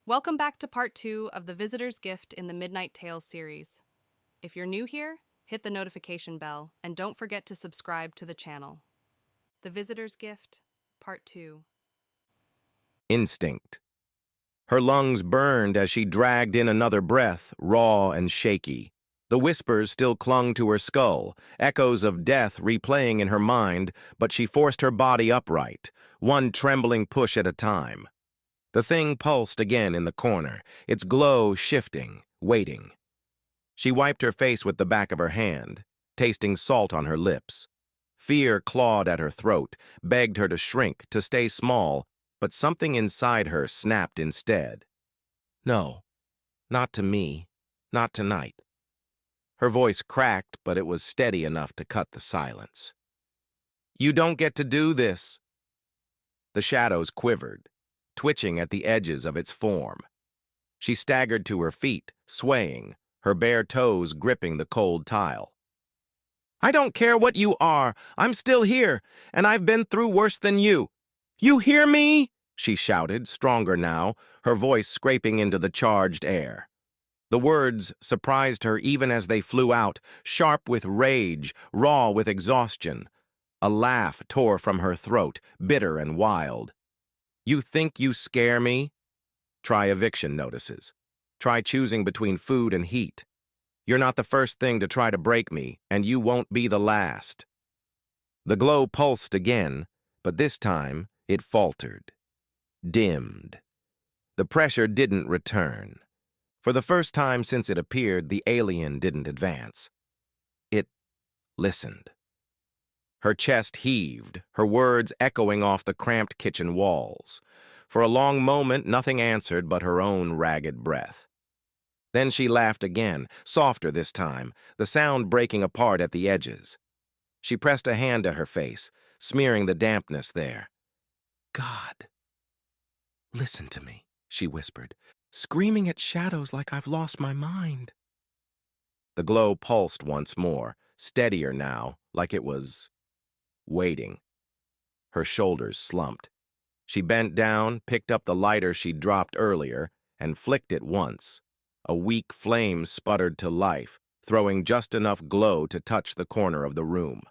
Welcome back to part 2 of the Visitor's Gift in the Midnight Tales series. If you're new here, hit the notification bell and don't forget to subscribe to the channel. The Visitor's Gift, Part 2. Instinct. Her lungs burned as she dragged in another breath, raw and shaky. The whispers still clung to her skull, echoes of death replaying in her mind, but she forced her body upright, one trembling push at a time. The thing pulsed again in the corner, its glow shifting, waiting. She wiped her face with the back of her hand, tasting salt on her lips. Fear clawed at her throat, begged her to shrink, to stay small, but something inside her snapped instead. No, not to me, not tonight. Her voice cracked, but it was steady enough to cut the silence. You don't get to do this. The shadows quivered, twitching at the edges of its form. She staggered to her feet, swaying, her bare toes gripping the cold tile. I don't care what you are, I'm still here, and I've been through worse than you. You hear me? She shouted, stronger now, her voice scraping into the charged air. The words surprised her even as they flew out, sharp with rage, raw with exhaustion. A laugh tore from her throat, bitter and wild. You think you scare me? Try eviction notices. Try choosing between food and heat. You're not the first thing to try to break me, and you won't be the last. The glow pulsed again, but this time it faltered, dimmed. The pressure didn't return. For the first time since it appeared, the alien didn't advance. It listened. Her chest heaved, her words echoing off the cramped kitchen walls. For a long moment, nothing answered but her own ragged breath. Then she laughed again, softer this time, the sound breaking apart at the edges. She pressed a hand to her face, smearing the dampness there. God, listen to me, she whispered, screaming at shadows like I've lost my mind. The glow pulsed once more, steadier now, like it was waiting. Her shoulders slumped. She bent down, picked up the lighter she'd dropped earlier, and flicked it once. A weak flame sputtered to life, throwing just enough glow to touch the corner of the room.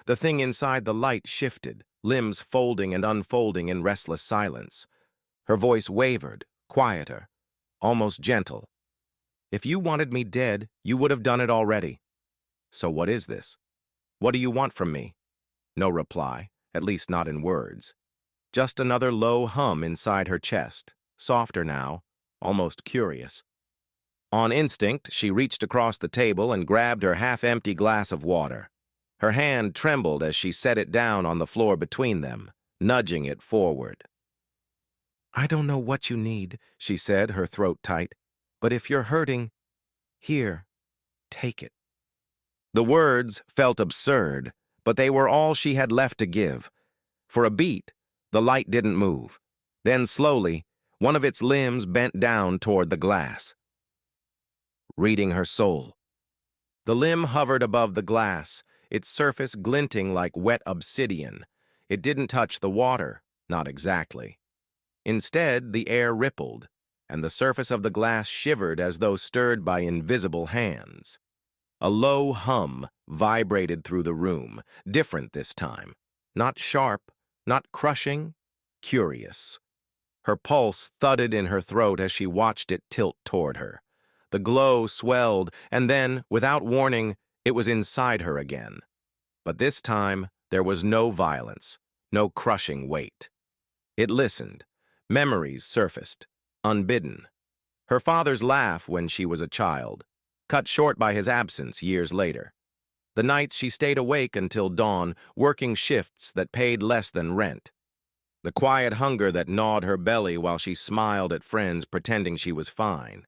The thing inside the light shifted, limbs folding and unfolding in restless silence. Her voice wavered, quieter, almost gentle. If you wanted me dead, you would have done it already. So what is this? What do you want from me? No reply, at least not in words. Just another low hum inside her chest, softer now, almost curious. On instinct, she reached across the table and grabbed her half-empty glass of water. Her hand trembled as she set it down on the floor between them, nudging it forward. I don't know what you need, she said, her throat tight, but if you're hurting, here, take it. The words felt absurd, but they were all she had left to give. For a beat, the light didn't move. Then slowly, one of its limbs bent down toward the glass. Reading her soul. The limb hovered above the glass, its surface glinting like wet obsidian. It didn't touch the water, not exactly. Instead, the air rippled, and the surface of the glass shivered as though stirred by invisible hands. A low hum vibrated through the room, different this time. Not sharp, not crushing, curious. Her pulse thudded in her throat as she watched it tilt toward her. The glow swelled, and then, without warning, it was inside her again. But this time, there was no violence, no crushing weight. It listened. Memories surfaced, unbidden. Her father's laugh when she was a child, cut short by his absence years later. The nights she stayed awake until dawn, working shifts that paid less than rent. The quiet hunger that gnawed her belly while she smiled at friends pretending she was fine.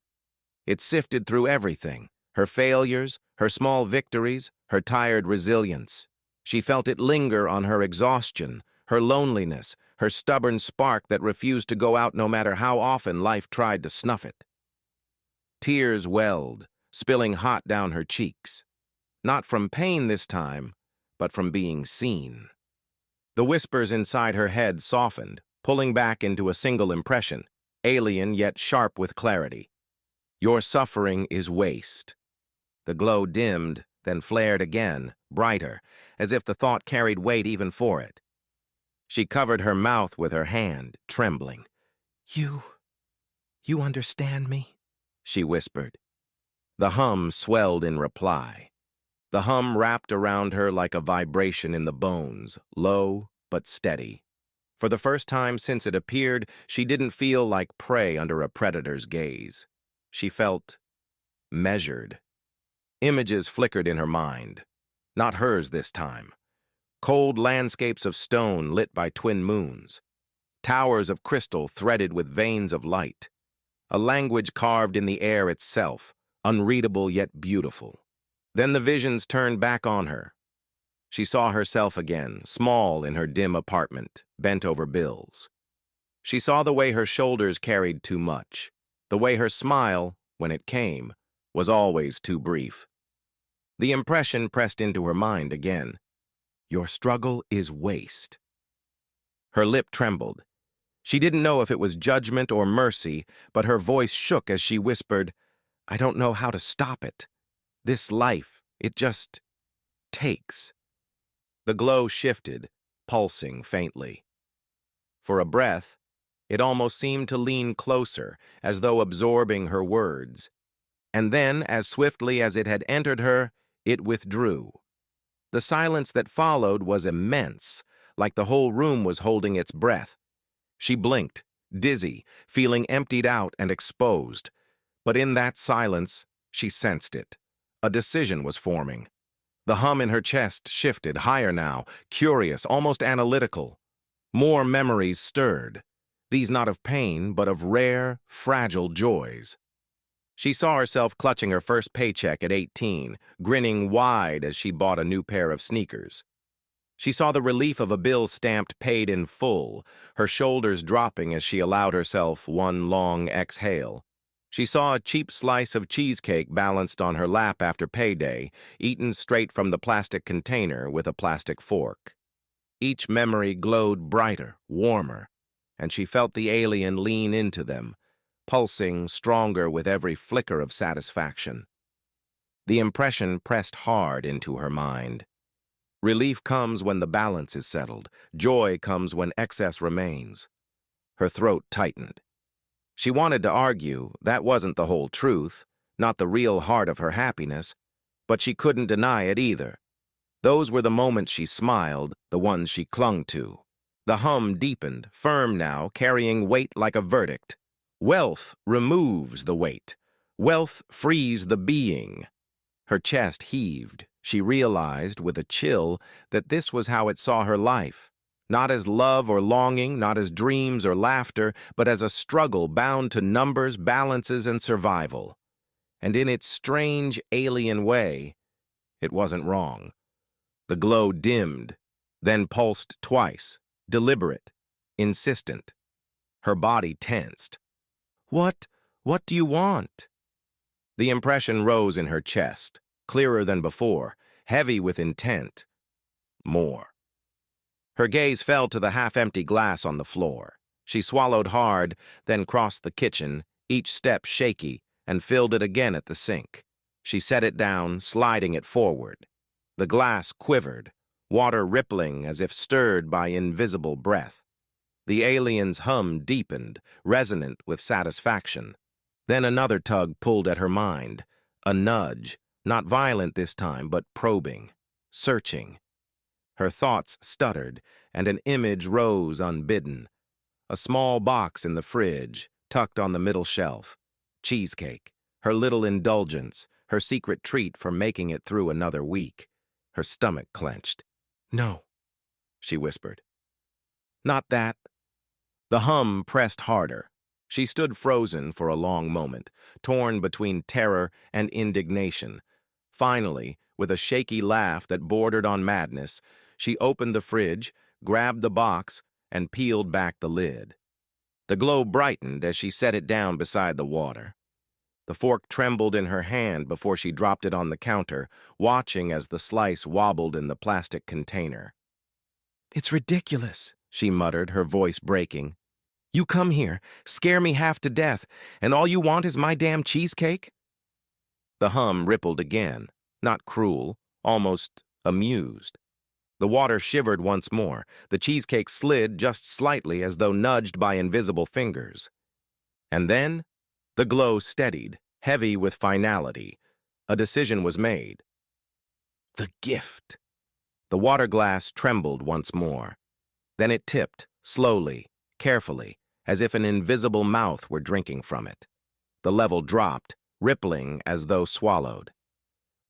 It sifted through everything, her failures, her small victories, her tired resilience. She felt it linger on her exhaustion, her loneliness, her stubborn spark that refused to go out no matter how often life tried to snuff it. Tears welled, spilling hot down her cheeks. Not from pain this time, but from being seen. The whispers inside her head softened, pulling back into a single impression. alien yet sharp with clarity. Your suffering is waste. The glow dimmed, then flared again, brighter, as if the thought carried weight even for it. She covered her mouth with her hand, trembling. You understand me? She whispered. The hum swelled in reply. The hum wrapped around her like a vibration in the bones, low but steady. For the first time since it appeared, she didn't feel like prey under a predator's gaze. She felt measured. Images flickered in her mind. Not hers this time. Cold landscapes of stone lit by twin moons. Towers of crystal threaded with veins of light. A language carved in the air itself, unreadable yet beautiful. Then the visions turned back on her. She saw herself again, small in her dim apartment, bent over bills. She saw the way her shoulders carried too much, the way her smile, when it came, was always too brief. The impression pressed into her mind again. Your struggle is waste. Her lip trembled. She didn't know if it was judgment or mercy, but her voice shook as she whispered, I don't know how to stop it. This life, it just takes. The glow shifted, pulsing faintly. For a breath, it almost seemed to lean closer, as though absorbing her words. And then, as swiftly as it had entered her, it withdrew. The silence that followed was immense, like the whole room was holding its breath. She blinked, dizzy, feeling emptied out and exposed. But in that silence, she sensed it. A decision was forming. The hum in her chest shifted higher now, curious, almost analytical. More memories stirred, these not of pain, but of rare, fragile joys. She saw herself clutching her first paycheck at 18, grinning wide as she bought a new pair of sneakers. She saw the relief of a bill stamped paid in full, her shoulders dropping as she allowed herself one long exhale. She saw a cheap slice of cheesecake balanced on her lap after payday, eaten straight from the plastic container with a plastic fork. Each memory glowed brighter, warmer, and she felt the alien lean into them, pulsing stronger with every flicker of satisfaction. The impression pressed hard into her mind. Relief comes when the balance is settled. Joy comes when excess remains. Her throat tightened. She wanted to argue that wasn't the whole truth, not the real heart of her happiness, but she couldn't deny it either. Those were the moments she smiled, the ones she clung to. The hum deepened, firm now, carrying weight like a verdict. Wealth removes the weight. Wealth frees the being. Her chest heaved. She realized, with a chill, that this was how it saw her life. Not as love or longing, not as dreams or laughter, but as a struggle bound to numbers, balances, and survival. And in its strange, alien way, it wasn't wrong. The glow dimmed, then pulsed twice, deliberate, insistent. Her body tensed. What do you want? The impression rose in her chest, clearer than before, heavy with intent. More. Her gaze fell to the half-empty glass on the floor. She swallowed hard, then crossed the kitchen, each step shaky, and filled it again at the sink. She set it down, sliding it forward. The glass quivered, water rippling as if stirred by invisible breath. The alien's hum deepened, resonant with satisfaction. Then another tug pulled at her mind, a nudge, not violent this time, but probing, searching. Her thoughts stuttered, and an image rose unbidden. A small box in the fridge, tucked on the middle shelf. Cheesecake, her little indulgence, her secret treat for making it through another week. Her stomach clenched. No, she whispered. Not that. The hum pressed harder. She stood frozen for a long moment, torn between terror and indignation. Finally, with a shaky laugh that bordered on madness, she opened the fridge, grabbed the box, and peeled back the lid. The glow brightened as she set it down beside the water. The fork trembled in her hand before she dropped it on the counter, watching as the slice wobbled in the plastic container. It's ridiculous, she muttered, her voice breaking. You come here, scare me half to death, and all you want is my damn cheesecake? The hum rippled again, not cruel, almost amused. The water shivered once more. The cheesecake slid just slightly as though nudged by invisible fingers. And then, the glow steadied, heavy with finality. A decision was made. The gift. The water glass trembled once more. Then it tipped, slowly, carefully, as if an invisible mouth were drinking from it. The level dropped, rippling as though swallowed.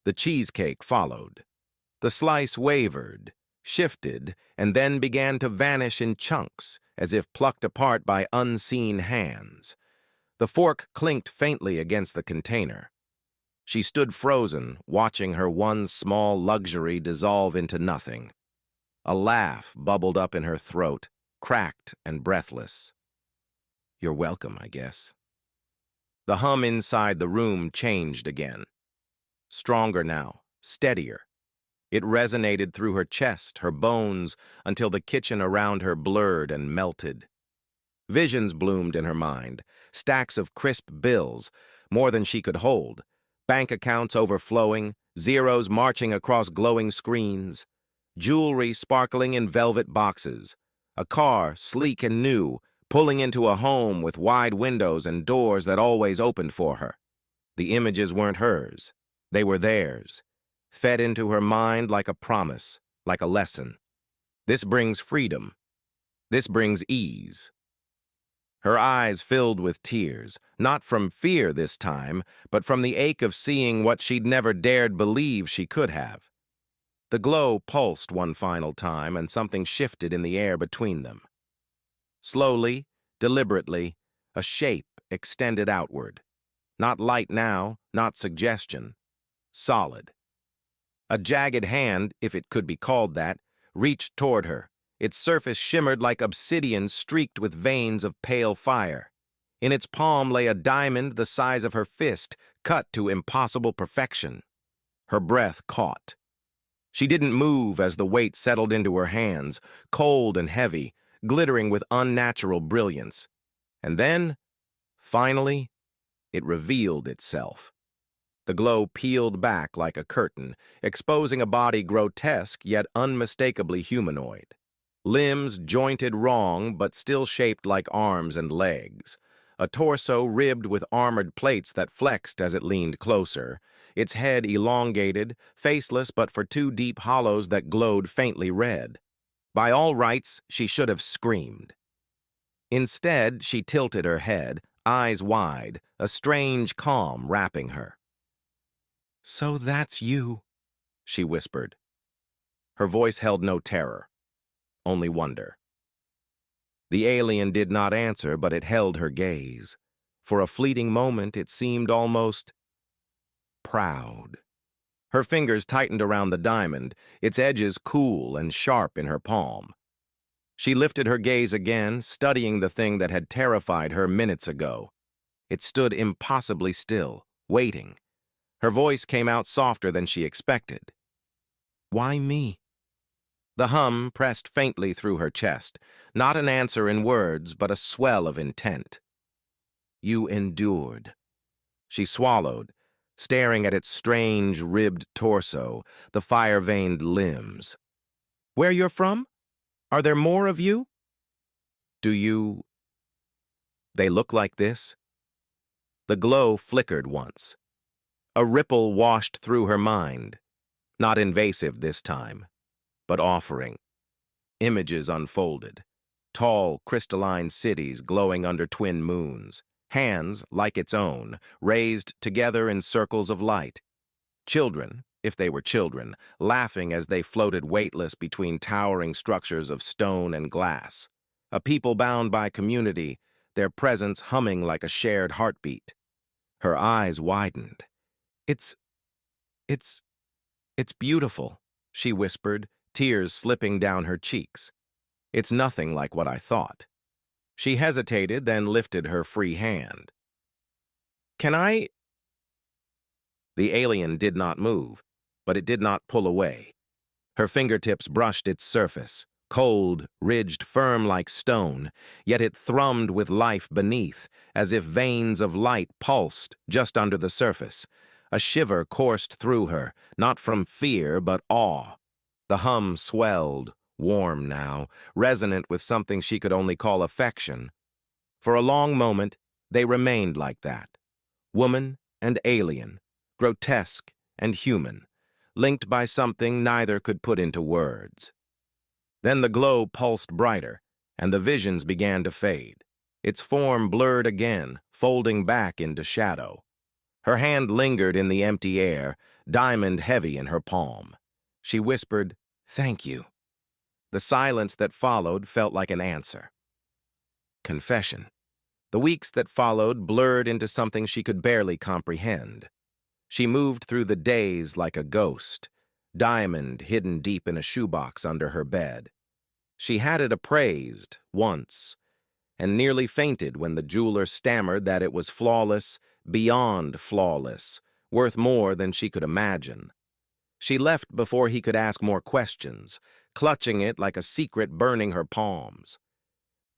The cheesecake followed. The slice wavered, shifted, and then began to vanish in chunks, as if plucked apart by unseen hands. The fork clinked faintly against the container. She stood frozen, watching her one small luxury dissolve into nothing. A laugh bubbled up in her throat, cracked and breathless. You're welcome, I guess. The hum inside the room changed again. Stronger now, steadier. It resonated through her chest, her bones, until the kitchen around her blurred and melted. Visions bloomed in her mind, stacks of crisp bills, more than she could hold, bank accounts overflowing, zeros marching across glowing screens, jewelry sparkling in velvet boxes, a car, sleek and new, pulling into a home with wide windows and doors that always opened for her. The images weren't hers. They were theirs, fed into her mind like a promise, like a lesson. This brings freedom. This brings ease. Her eyes filled with tears, not from fear this time, but from the ache of seeing what she'd never dared believe she could have. The glow pulsed one final time, and something shifted in the air between them. Slowly, deliberately, a shape extended outward. Not light now, not suggestion. Solid. A jagged hand, if it could be called that, reached toward her. Its surface shimmered like obsidian streaked with veins of pale fire. In its palm lay a diamond the size of her fist, cut to impossible perfection. Her breath caught. She didn't move as the weight settled into her hands, cold and heavy, glittering with unnatural brilliance. And then, finally, it revealed itself. The glow peeled back like a curtain, exposing a body grotesque yet unmistakably humanoid. Limbs jointed wrong but still shaped like arms and legs. A torso ribbed with armored plates that flexed as it leaned closer. Its head elongated, faceless but for two deep hollows that glowed faintly red. By all rights, she should have screamed. Instead, she tilted her head, eyes wide, a strange calm wrapping her. "So that's you," she whispered. Her voice held no terror, only wonder. The alien did not answer, but it held her gaze. For a fleeting moment, it seemed almost proud. Her fingers tightened around the diamond, its edges cool and sharp in her palm. She lifted her gaze again, studying the thing that had terrified her minutes ago. It stood impossibly still, waiting. Her voice came out softer than she expected. "Why me?" The hum pressed faintly through her chest, not an answer in words, but a swell of intent. "You endured." She swallowed, staring at its strange, ribbed torso, the fire-veined limbs. "Where you're from? Are there more of you?" "Do you... they look like this?" The glow flickered once. A ripple washed through her mind, not invasive this time, but offering. Images unfolded. Tall, crystalline cities glowing under twin moons. Hands, like its own, raised together in circles of light. Children, if they were children, laughing as they floated weightless between towering structures of stone and glass. A people bound by community, their presence humming like a shared heartbeat. Her eyes widened. It's beautiful," she whispered, tears slipping down her cheeks. "It's nothing like what I thought." She hesitated, then lifted her free hand. "Can I—" The alien did not move, but it did not pull away. Her fingertips brushed its surface, Cold, ridged firm like stone, yet it thrummed with life beneath, as if veins of light pulsed just under the surface. A shiver coursed through her, not from fear but awe. The hum swelled, warm now, resonant with something she could only call affection. For a long moment, they remained like that. Woman and alien, grotesque and human, linked by something neither could put into words. Then the glow pulsed brighter, and the visions began to fade. Its form blurred again, folding back into shadow. Her hand lingered in the empty air, diamond heavy in her palm. She whispered, "Thank you." The silence that followed felt like an answer. Confession. The weeks that followed blurred into something she could barely comprehend. She moved through the days like a ghost, diamond hidden deep in a shoebox under her bed. She had it appraised once, and nearly fainted when the jeweler stammered that it was flawless, beyond flawless, worth more than she could imagine. She left before he could ask more questions, clutching it like a secret burning her palms.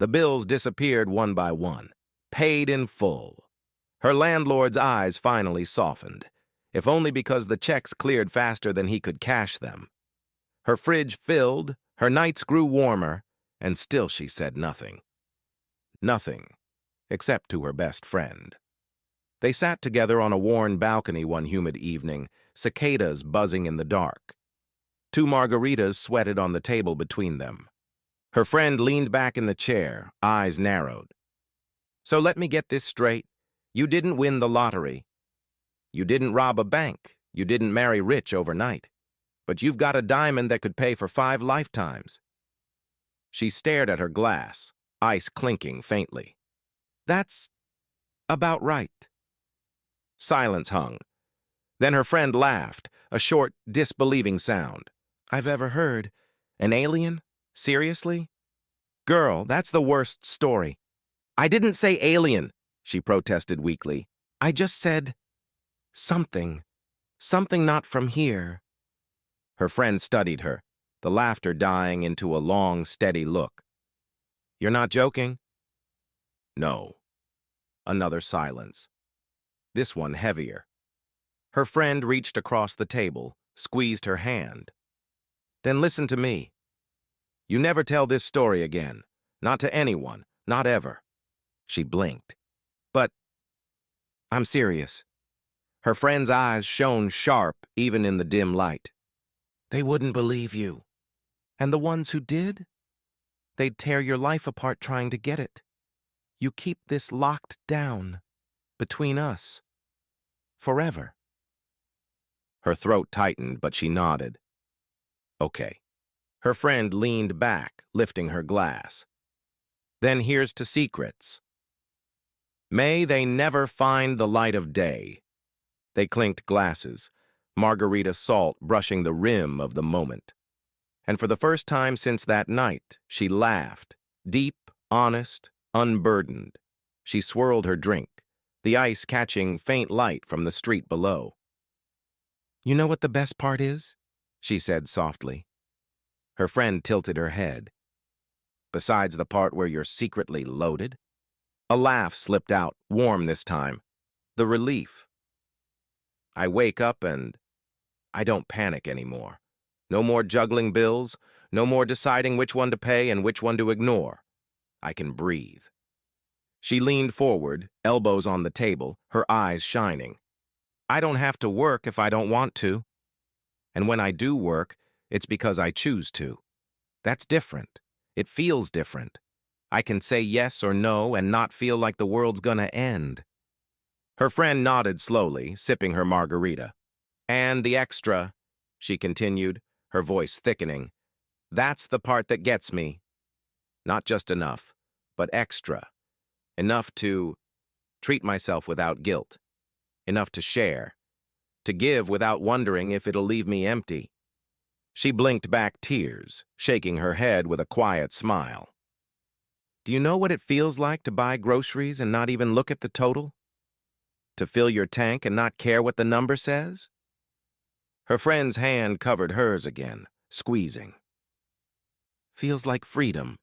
The bills disappeared one by one, paid in full. Her landlord's eyes finally softened, if only because the checks cleared faster than he could cash them. Her fridge filled, her nights grew warmer, and still she said nothing. Nothing, except to her best friend. They sat together on a worn balcony one humid evening, cicadas buzzing in the dark. 2 margaritas sweated on the table between them. Her friend leaned back in the chair, eyes narrowed. "So let me get this straight. You didn't win the lottery. You didn't rob a bank. You didn't marry rich overnight. But you've got a diamond that could pay for 5 lifetimes." She stared at her glass, ice clinking faintly. "That's about right." Silence hung. Then her friend laughed, a short, disbelieving sound. "I've ever heard. An alien? Seriously?" "Girl, that's the worst story." "I didn't say alien," she protested weakly. "I just said something. Something not from here." Her friend studied her, the laughter dying into a long, steady look. "You're not joking?" "No." Another silence. This one heavier. Her friend reached across the table, squeezed her hand. "Then listen to me. You never tell this story again. Not to anyone. Not ever." She blinked. "But I'm serious." Her friend's eyes shone sharp even in the dim light. "They wouldn't believe you. And the ones who did? They'd tear your life apart trying to get it. You keep this locked down, between us, forever." Her throat tightened, but she nodded. "Okay." Her friend leaned back, lifting her glass. "Then here's to secrets. May they never find the light of day." They clinked glasses, margarita salt brushing the rim of the moment. And for the first time since that night, she laughed, deep, honest, unburdened. She swirled her drink, the ice catching faint light from the street below. "You know what the best part is?" she said softly. Her friend tilted her head. "Besides the part where you're secretly loaded?" A laugh slipped out, warm this time. "The relief. I wake up and I don't panic anymore. No more juggling bills, no more deciding which one to pay and which one to ignore. I can breathe." She leaned forward, elbows on the table, her eyes shining. "I don't have to work if I don't want to. And when I do work, it's because I choose to. That's different. It feels different. I can say yes or no and not feel like the world's gonna end." Her friend nodded slowly, sipping her margarita. "And the extra," she continued, her voice thickening. "That's the part that gets me. Not just enough, but extra. Enough to treat myself without guilt. Enough to share. To give without wondering if it'll leave me empty." She blinked back tears, shaking her head with a quiet smile. "Do you know what it feels like to buy groceries and not even look at the total? To fill your tank and not care what the number says?" Her friend's hand covered hers again, squeezing. Feels like freedom,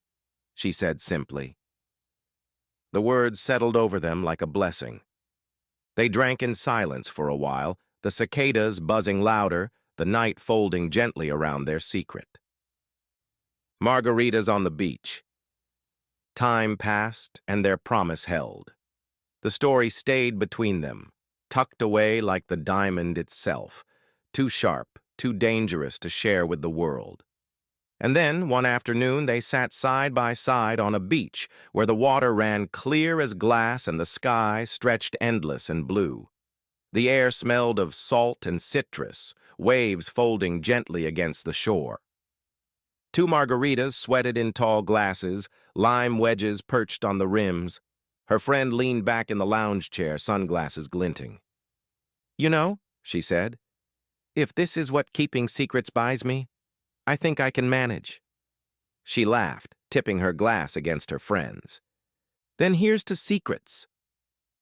she said simply. The words settled over them like a blessing. They drank in silence for a while, the cicadas buzzing louder, the night folding gently around their secret. Margaritas on the beach. Time passed, and their promise held. The story stayed between them, tucked away like the diamond itself, too sharp, too dangerous to share with the world. And then, one afternoon, they sat side by side on a beach where the water ran clear as glass and the sky stretched endless and blue. The air smelled of salt and citrus, waves folding gently against the shore. Two margaritas sweated in tall glasses, lime wedges perched on the rims. Her friend leaned back in the lounge chair, sunglasses glinting. "You know," she said, "if this is what keeping secrets buys me, I think I can manage." She laughed, tipping her glass against her friend's. "Then here's to secrets."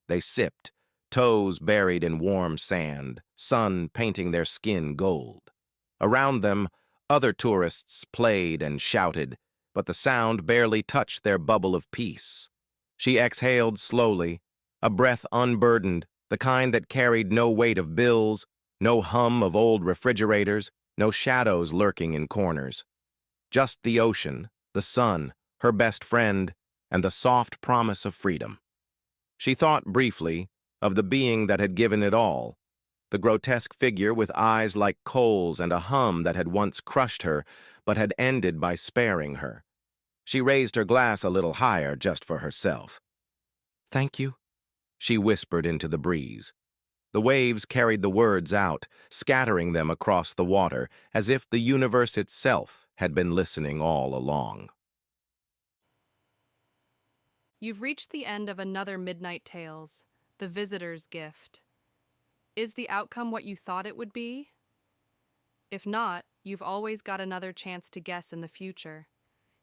They sipped, toes buried in warm sand, sun painting their skin gold. Around them, other tourists played and shouted, but the sound barely touched their bubble of peace. She exhaled slowly, a breath unburdened, the kind that carried no weight of bills, no hum of old refrigerators, no shadows lurking in corners. Just the ocean, the sun, her best friend, and the soft promise of freedom. She thought briefly of the being that had given it all, the grotesque figure with eyes like coals and a hum that had once crushed her, but had ended by sparing her. She raised her glass a little higher just for herself. "Thank you," she whispered into the breeze. The waves carried the words out, scattering them across the water, as if the universe itself had been listening all along. You've reached the end of another Midnight Tales, The Visitor's Gift. Is the outcome what you thought it would be? If not, you've always got another chance to guess in the future.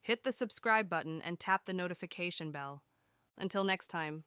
Hit the subscribe button and tap the notification bell. Until next time.